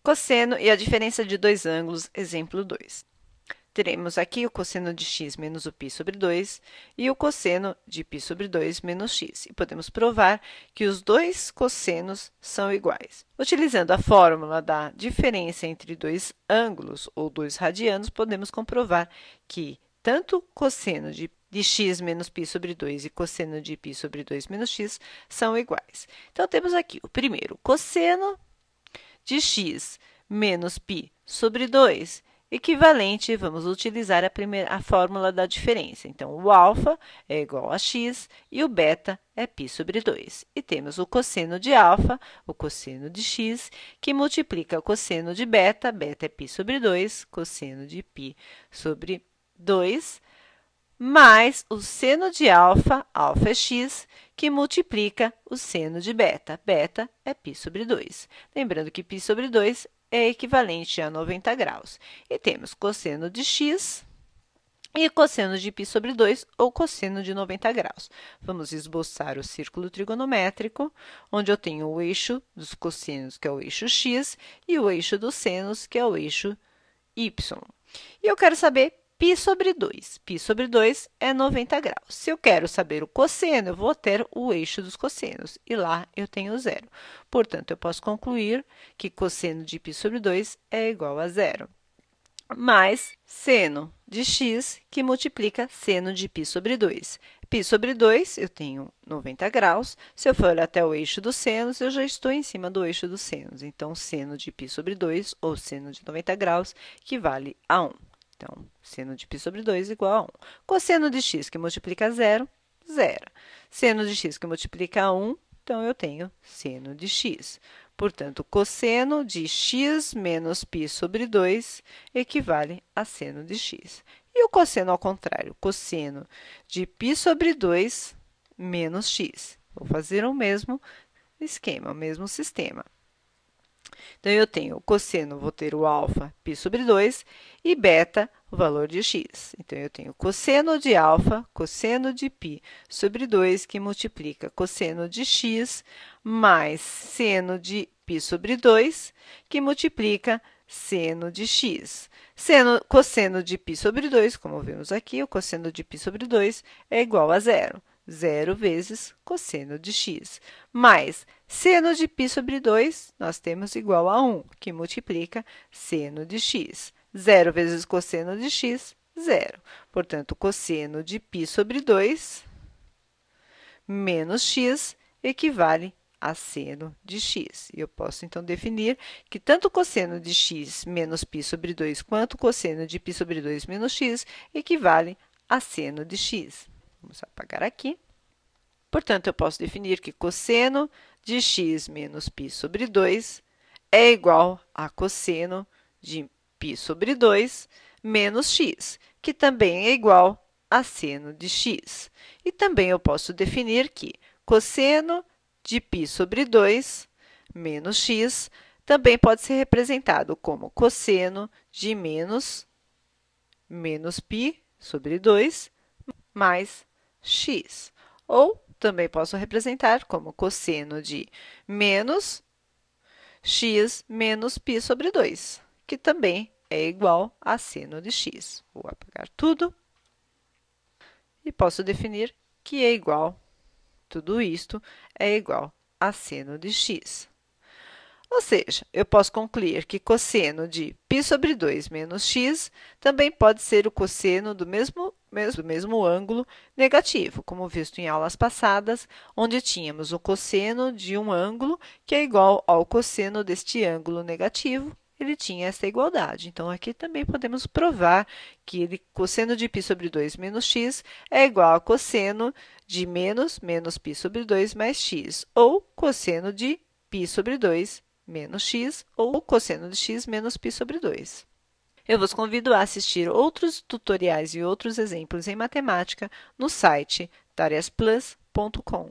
Cosseno e a diferença de dois ângulos, exemplo 2. Teremos aqui o cosseno de x menos o π sobre 2 e o cosseno de π sobre 2 menos x. E podemos provar que os dois cossenos são iguais. Utilizando a fórmula da diferença entre dois ângulos ou dois radianos, podemos comprovar que tanto cosseno de x menos π sobre 2 e cosseno de π sobre 2 menos x são iguais. Então, temos aqui o primeiro, cosseno de x menos π sobre 2, equivalente, vamos utilizar a fórmula da diferença. Então, o alfa é igual a x e o beta é π sobre 2. E temos o cosseno de alfa, o cosseno de x, que multiplica o cosseno de beta, beta é π sobre 2, cosseno de π sobre 2, mais o seno de alfa, alfa é x, que multiplica o seno de beta, beta é π sobre 2. Lembrando que π sobre 2 é equivalente a 90 graus. E temos cosseno de x e cosseno de π sobre 2, ou cosseno de 90 graus. Vamos esboçar o círculo trigonométrico, onde eu tenho o eixo dos cossenos, que é o eixo x, e o eixo dos senos, que é o eixo y. E eu quero saber π sobre 2. Π sobre 2 é 90 graus. Se eu quero saber o cosseno, eu vou ter o eixo dos cossenos, e lá eu tenho zero. Portanto, eu posso concluir que cosseno de π sobre 2 é igual a zero. Mais seno de x, que multiplica seno de π sobre 2. Π sobre 2, eu tenho 90 graus. Se eu for até o eixo dos senos, eu já estou em cima do eixo dos senos. Então, seno de π sobre 2, ou seno de 90 graus, equivale a 1. Então, seno de π sobre 2 igual a 1. Cosseno de x, que multiplica zero, zero. Seno de x, que multiplica 1, então, eu tenho seno de x. Portanto, cosseno de x menos π sobre 2 equivale a seno de x. E o cosseno ao contrário, cosseno de π sobre 2 menos x. Vou fazer o mesmo esquema, o mesmo sistema. Então, eu tenho o cosseno, vou ter o alfa, π sobre 2, e beta, o valor de x. Então, eu tenho cosseno de alfa, cosseno de π sobre 2, que multiplica cosseno de x, mais seno de π sobre 2, que multiplica seno de x. Cosseno de π sobre 2, como vemos aqui, o cosseno de π sobre 2 é igual a zero. 0 vezes cosseno de x, mais seno de π sobre 2, nós temos igual a 1, que multiplica seno de x. 0 vezes cosseno de x, 0. Portanto, cosseno de π sobre 2 menos x equivale a seno de x. E eu posso, então, definir que tanto cosseno de x menos π sobre 2 quanto cosseno de π sobre 2 menos x equivale a seno de x. Vamos apagar aqui. Portanto, eu posso definir que cosseno de x menos π sobre 2 é igual a cosseno de π sobre 2 menos x, que também é igual a seno de x. E também eu posso definir que cosseno de π sobre 2 menos x também pode ser representado como cosseno de menos π sobre 2 mais x. Ou também posso representar como cosseno de menos x menos π sobre 2, que também é igual a seno de x. Vou apagar tudo e posso definir que é igual, tudo isto é igual a seno de x. Ou seja, eu posso concluir que cosseno de π sobre 2 menos x também pode ser o cosseno do mesmo ângulo negativo, como visto em aulas passadas, onde tínhamos o cosseno de um ângulo que é igual ao cosseno deste ângulo negativo. Ele tinha essa igualdade. Então, aqui também podemos provar que cosseno de π sobre 2 menos x é igual a cosseno de menos π sobre 2 mais x, ou cosseno de π sobre 2 menos x, ou cosseno de x menos π sobre 2. Eu vos convido a assistir outros tutoriais e outros exemplos em matemática no site tarefasplus.com.